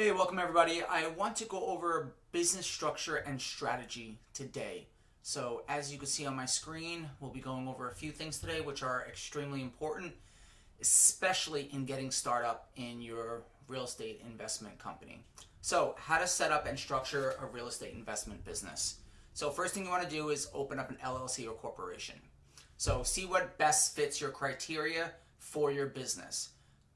Hey, welcome everybody. I want to go over business structure and strategy today. So, as you can see on my screen, we'll be going over a few things today which are extremely important, especially in getting started in your real estate investment company. So, how to set up and structure a real estate investment business. So, first thing you want to do is open up an LLC or corporation. So, see what best fits your criteria for your business.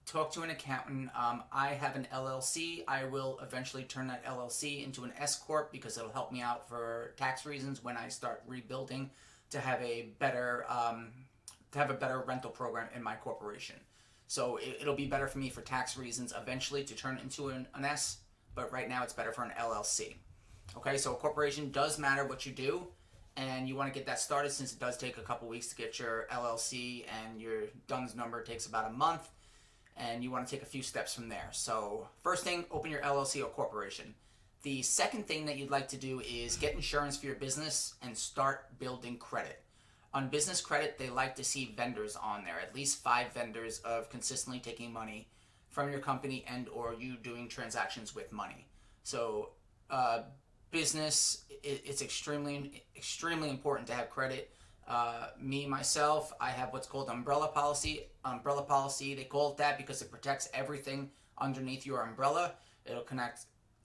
Talk to an accountant. I have an LLC. I will eventually turn that LLC into an S corp because it'll help me out for tax reasons when I start rebuilding to have a better rental program in my corporation. So it'll be better for me for tax reasons eventually to turn it into an S, but right now it's better for an LLC. Okay, so a corporation does matter what you do, and you want to get that started since it does take a couple weeks to get your LLC, and your DUNS number takes about a month, and you want to take a few steps from there. So first thing, open your LLC or corporation. The second thing that you'd like to do is get insurance for your business and start building credit. On business credit, they like to see vendors on there, at least 5 vendors of consistently taking money from your company and or you doing transactions with money. So business, it's extremely important to have credit. Myself, I have what's called umbrella policy. Umbrella policy, they call it that because it protects everything underneath your umbrella. It'll connect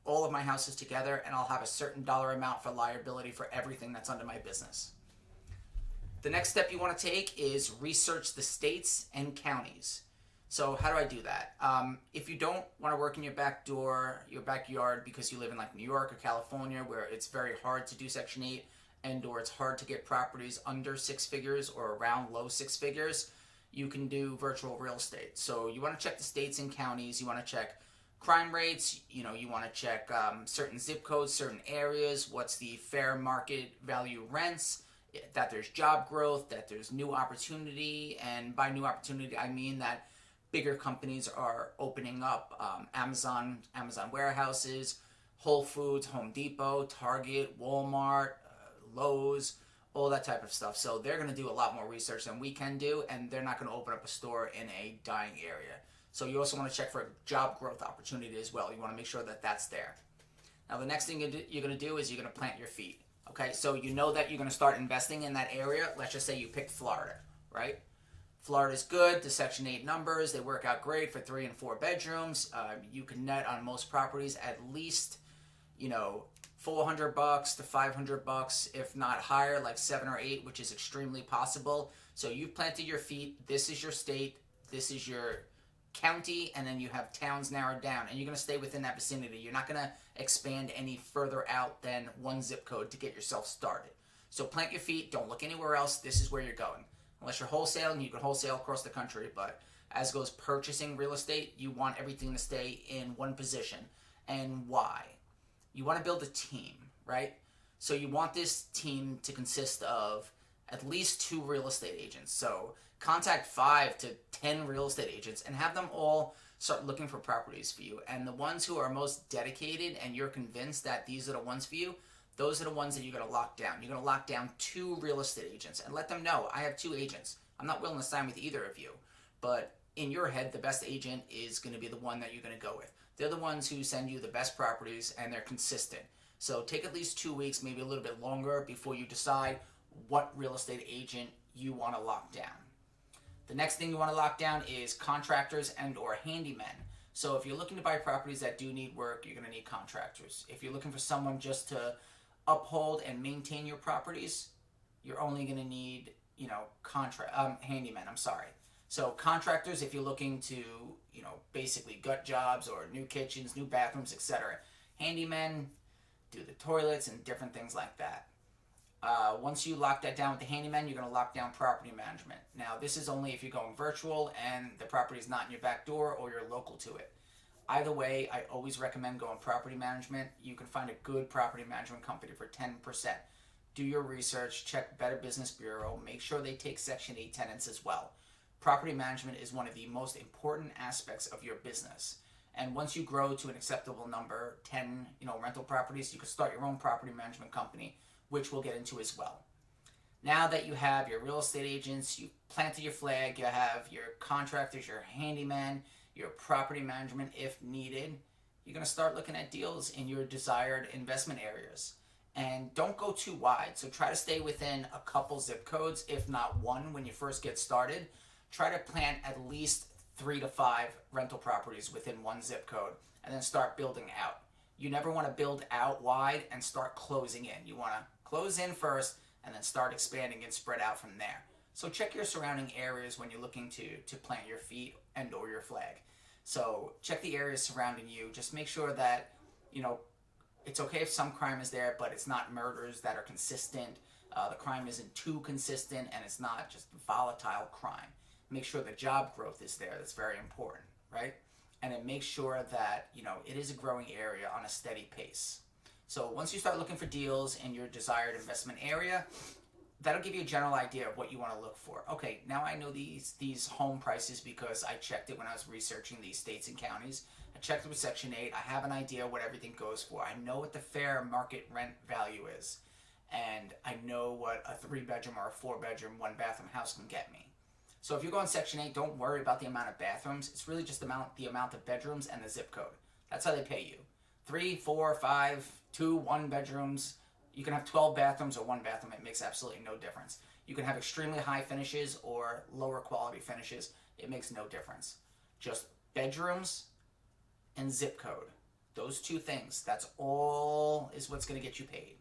all of my houses together, and I'll have a certain dollar amount for liability for everything that's under my business. The next step you want to take is research the states and counties. So how do I do that? If you don't want to work in your backyard because you live in like New York or California where it's very hard to do Section 8 and or it's hard to get properties under 6 figures or around low 6 figures, you can do virtual real estate. So you want to check the states and counties. You want to check crime rates. You want to check certain zip codes, certain areas. What's the fair market value rents? That there's job growth, that there's new opportunity. And by new opportunity, I mean that bigger companies are opening up. Amazon warehouses, Whole Foods, Home Depot, Target, Walmart, Lowe's, all that type of stuff. So they're going to do a lot more research than we can do, and they're not going to open up a store in a dying area. So you also want to check for job growth opportunity as well. You want to make sure that that's there. Now the next thing you're going to do is you're going to plant your feet. Okay, so you know that you're going to start investing in that area. Let's just say you picked Florida, right? Florida's good. The Section 8 numbers, they work out great for 3 and 4 bedrooms. You can net on most properties at least, $400 to $500, if not higher, like 7 or 8, which is extremely possible. So you've planted your feet. This is your state. This is your county, and then you have towns narrowed down, and you're going to stay within that vicinity. You're not going to expand any further out than one zip code to get yourself started. So plant your feet. Don't look anywhere else. This is where you're going. Unless you're wholesaling, you can wholesale across the country, but as goes purchasing real estate, you want everything to stay in one position. And why? You want to build a team, right? So you want this team to consist of at least 2 real estate agents. So contact 5 to 10 real estate agents and have them all start looking for properties for you. And the ones who are most dedicated and you're convinced that these are the ones for you, those are the ones that you're going to lock down. You're going to lock down 2 real estate agents and let them know, I have 2 agents. I'm not willing to sign with either of you. But in your head, the best agent is going to be the one that you're going to go with. They're the ones who send you the best properties, and they're consistent. So take at least 2 weeks, maybe a little bit longer, before you decide what real estate agent you want to lock down. The next thing you want to lock down is contractors and or handymen. So if you're looking to buy properties that do need work, you're going to need contractors. If you're looking for someone just to uphold and maintain your properties, you're only going to need, handymen, So contractors, if you're looking to, basically gut jobs or new kitchens, new bathrooms, etc. Handymen do the toilets and different things like that. Once you lock that down with the handyman, you're going to lock down property management. Now, this is only if you're going virtual and the property is not in your back door or you're local to it. Either way, I always recommend going property management. You can find a good property management company for 10%. Do your research, check Better Business Bureau, make sure they take Section 8 tenants as well. Property management is one of the most important aspects of your business. And once you grow to an acceptable number, 10, rental properties, you can start your own property management company, which we'll get into as well. Now that you have your real estate agents, you've planted your flag, you have your contractors, your handyman, your property management if needed, you're going to start looking at deals in your desired investment areas. And don't go too wide. So try to stay within a couple zip codes, if not one, when you first get started. Try to plant at least 3 to 5 rental properties within one zip code and then start building out. You never want to build out wide and start closing in. You want to close in first and then start expanding and spread out from there. So check your surrounding areas when you're looking to plant your feet and or your flag. So check the areas surrounding you. Just make sure that, it's okay if some crime is there, but it's not murders that are consistent. The crime isn't too consistent, and it's not just volatile crime. Make sure the job growth is there. That's very important, right? And then make sure that, it is a growing area on a steady pace. So once you start looking for deals in your desired investment area, that'll give you a general idea of what you want to look for. Okay, now I know these home prices because I checked it when I was researching these states and counties. I checked it with Section 8. I have an idea what everything goes for. I know what the fair market rent value is. And I know what a 3-bedroom or a 4-bedroom, 1-bathroom house can get me. So if you go on Section 8, don't worry about the amount of bathrooms. It's really just the amount of bedrooms and the zip code. That's how they pay you. 3, 4, 5, 2, 1-bedrooms. You can have 12 bathrooms or 1 bathroom. It makes absolutely no difference. You can have extremely high finishes or lower quality finishes. It makes no difference. Just bedrooms and zip code. Those 2 things. That's all is what's going to get you paid.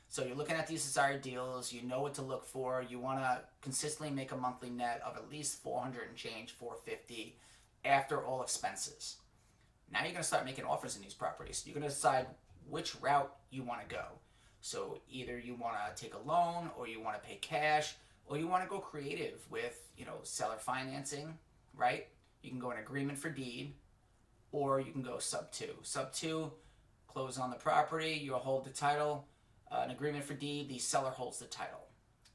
So you're looking at these desired deals. You know what to look for. You want to consistently make a monthly net of at least 400 and change, 450 after all expenses. Now you're going to start making offers in these properties. You're going to decide which route you want to go. So either you want to take a loan, or you want to pay cash, or you want to go creative with, seller financing, right? You can go an agreement for deed, or you can go sub 2. Sub 2, close on the property, you'll hold the title. An agreement for deed, the seller holds the title.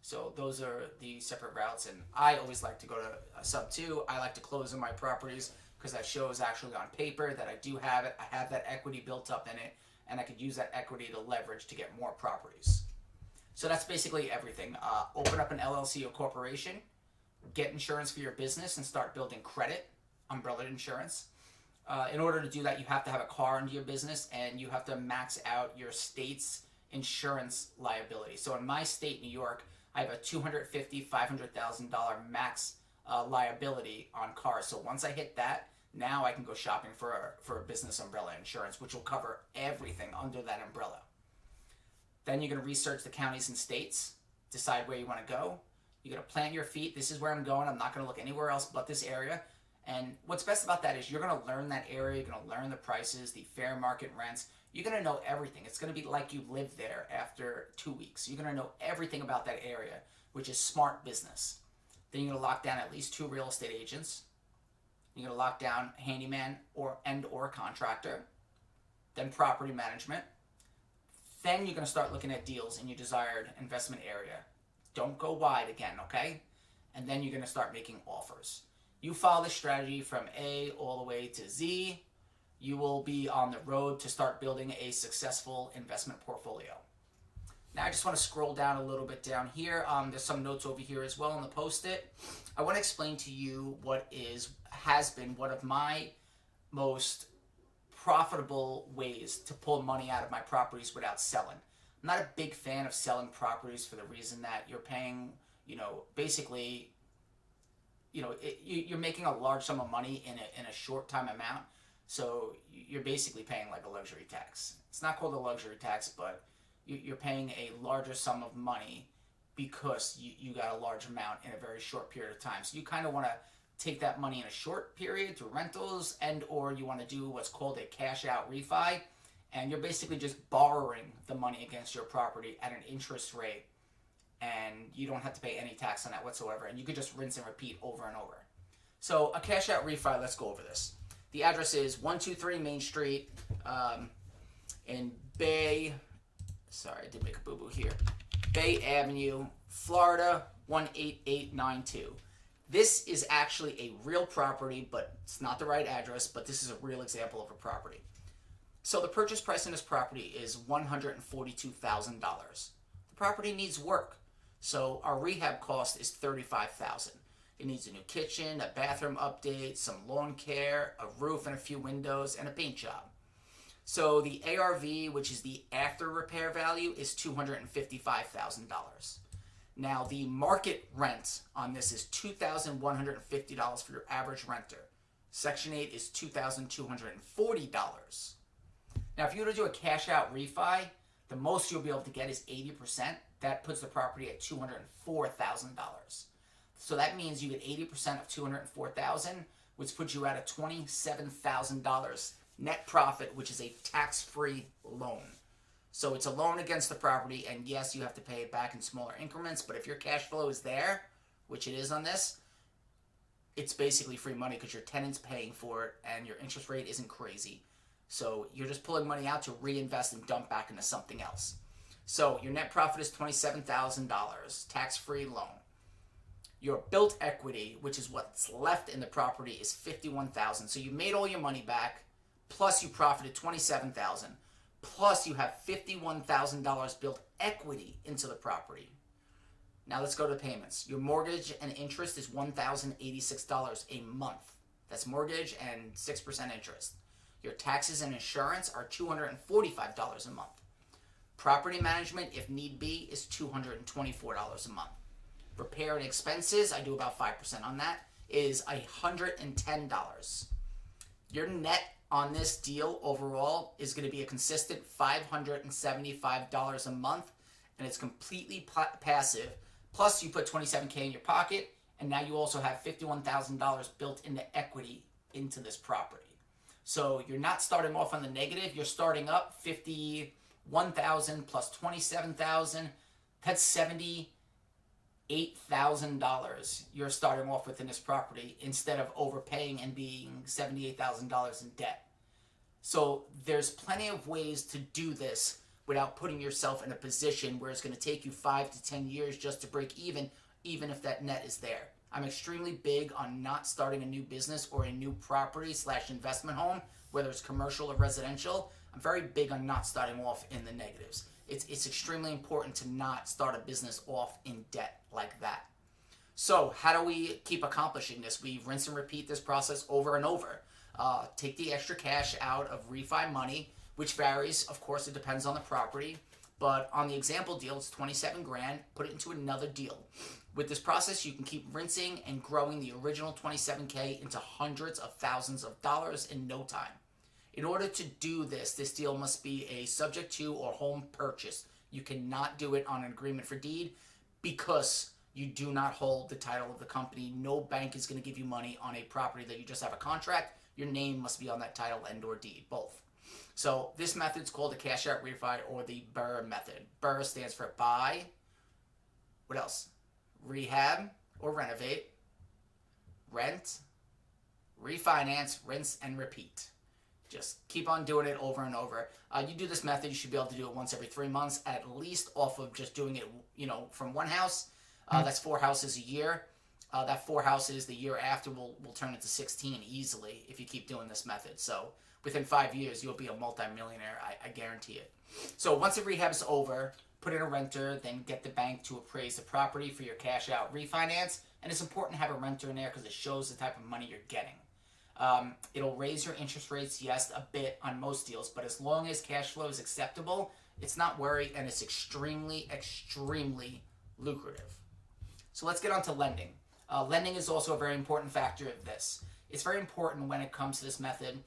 So those are the separate routes, and I always like to go to sub 2. I like to close on my properties because that shows actually on paper that I do have it. I have that equity built up in it, and I could use that equity to leverage to get more properties. So that's basically everything. Open up an LLC or corporation, get insurance for your business, and start building credit, umbrella insurance. In order to do that, you have to have a car into your business, and you have to max out your state's insurance liability. So in my state, New York, I have a $250,000, $500,000 max liability on cars. So once I hit that, now I can go shopping for a business umbrella insurance, which will cover everything under that umbrella. Then you're going to research the counties and states, decide where you want to go. You're going to plant your feet. This is where I'm going. I'm not going to look anywhere else but this area. And what's best about that is you're going to learn that area. You're going to learn the prices, the fair market rents. You're going to know everything. It's going to be like you lived there after 2 weeks. You're going to know everything about that area, which is smart business. Then you're going to lock down at least 2 real estate agents. You're going to lock down handyman or contractor. Then property management. Then you're going to start looking at deals in your desired investment area. Don't go wide again, okay? And then you're going to start making offers. You follow this strategy from A all the way to Z, you will be on the road to start building a successful investment portfolio. Now I just want to scroll down a little bit down here. There's some notes over here as well on the post-it. I want to explain to you what has been one of my most profitable ways to pull money out of my properties without selling. I'm not a big fan of selling properties for the reason that you're paying, basically, you're making a large sum of money in a short time amount. So you're basically paying like a luxury tax. It's not called a luxury tax, but you're paying a larger sum of money because you got a large amount in a very short period of time. So you kind of want to take that money in a short period through rentals, and or you want to do what's called a cash out refi, and you're basically just borrowing the money against your property at an interest rate, and you don't have to pay any tax on that whatsoever, and you could just rinse and repeat over and over. So a cash out refi, let's go over this. The address is 123 Main Street in Bay, sorry, I did make a boo-boo here, Bay Avenue, Florida, 18892. This is actually a real property, but it's not the right address, but this is a real example of a property. So the purchase price on this property is $142,000. The property needs work, so our rehab cost is $35,000. It needs a new kitchen, a bathroom update, some lawn care, a roof and a few windows, and a paint job. So the ARV, which is the after repair value, is $255,000. Now the market rent on this is $2,150 for your average renter. Section 8 is $2,240. Now if you were to do a cash out refi, the most you'll be able to get is 80%. That puts the property at $204,000. So that means you get 80% of $204,000, which puts you at a $27,000 net profit, which is a tax-free loan. So it's a loan against the property, and yes, you have to pay it back in smaller increments, but if your cash flow is there, which it is on this, it's basically free money because your tenant's paying for it and your interest rate isn't crazy. So you're just pulling money out to reinvest and dump back into something else. So your net profit is $27,000, tax-free loan. Your built equity, which is what's left in the property, is $51,000. So you made all your money back, plus you profited $27,000, plus you have $51,000 built equity into the property. Now let's go to payments. Your mortgage and interest is $1,086 a month. That's mortgage and 6% interest. Your taxes and insurance are $245 a month. Property management, if need be, is $224 a month. Repair and expenses, I do about 5% on that, is $110. Your net on this deal overall is going to be a consistent $575 a month, and it's completely passive. Plus, you put $27K in your pocket, and now you also have $51,000 built into equity into this property. So you're not starting off on the negative. You're starting up $51,000 plus $27,000. That's $78,000 you're starting off with in this property instead of overpaying and being $78,000 in debt. So there's plenty of ways to do this without putting yourself in a position where it's going to take you 5 to 10 years just to break even if that net is there. I'm extremely big on not starting a new business or a new property / investment home, whether it's commercial or residential. I'm very big on not starting off in the negatives. It's extremely important to not start a business off in debt like that. So how do we keep accomplishing this? We rinse and repeat this process over and over. Take the extra cash out of refi money, which varies. Of course, it depends on the property. But on the example deal, it's 27 grand. Put it into another deal. With this process, you can keep rinsing and growing the original 27K into hundreds of thousands of dollars in no time. In order to do this, this deal must be a subject to or home purchase. You cannot do it on an agreement for deed because you do not hold the title of the company. No bank is going to give you money on a property that you just have a contract. Your name must be on that title and or deed, both. So this method is called the cash out refi or the BRRRR method. BRRRR stands for buy, what else? Rehab or renovate, rent, refinance, rinse, and repeat. Just keep on doing it over and over. You do this method, you should be able to do it once every 3 months, at least off of just doing it, from one house. That's 4 houses a year. That 4 houses the year after will turn into 16 easily if you keep doing this method. So within 5 years, you'll be a multimillionaire. I guarantee it. So once the rehab's over, put in a renter, then get the bank to appraise the property for your cash out refinance. And it's important to have a renter in there because it shows the type of money you're getting. It'll raise your interest rates, yes, a bit on most deals, but as long as cash flow is acceptable, it's not worried, and it's extremely, extremely lucrative. So let's get on to lending. Lending is also a very important factor of this. It's very important when it comes to this method,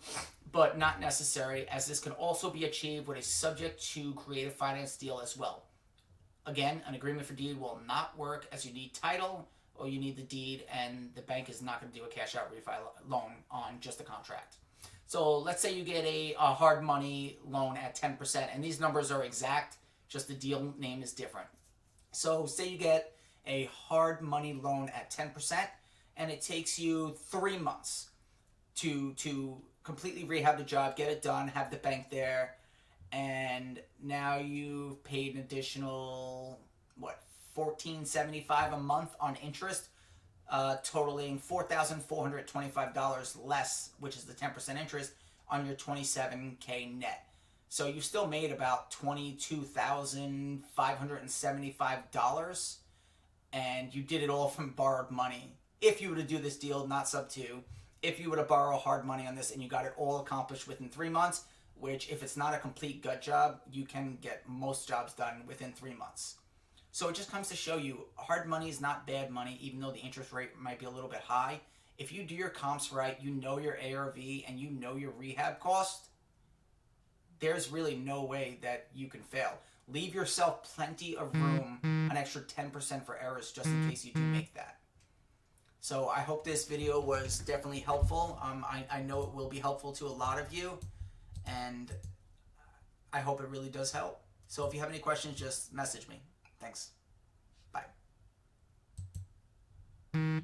but not necessary, as this can also be achieved with a subject to creative finance deal as well. Again, an agreement for deed will not work as you need title or you need the deed, and the bank is not going to do a cash out refi loan on just the contract. So let's say you get a hard money loan at 10%, and these numbers are exact, just the deal name is different. So say you get a hard money loan at 10%, and it takes you 3 months to completely rehab the job, get it done, have the bank there, and now you've paid an additional, $1,475 a month on interest, totaling $4,425 less, which is the 10% interest, on your 27K net. So you still made about $22,575, and you did it all from borrowed money. If you were to do this deal, not sub 2, if you were to borrow hard money on this and you got it all accomplished within 3 months, which if it's not a complete gut job, you can get most jobs done within 3 months. So it just comes to show you hard money is not bad money, even though the interest rate might be a little bit high. If you do your comps right, you know your ARV and you know your rehab cost, there's really no way that you can fail. Leave yourself plenty of room, an extra 10% for errors just in case you do make that. So I hope this video was definitely helpful. I know it will be helpful to a lot of you, and I hope it really does help. So if you have any questions, just message me. Thanks. Bye.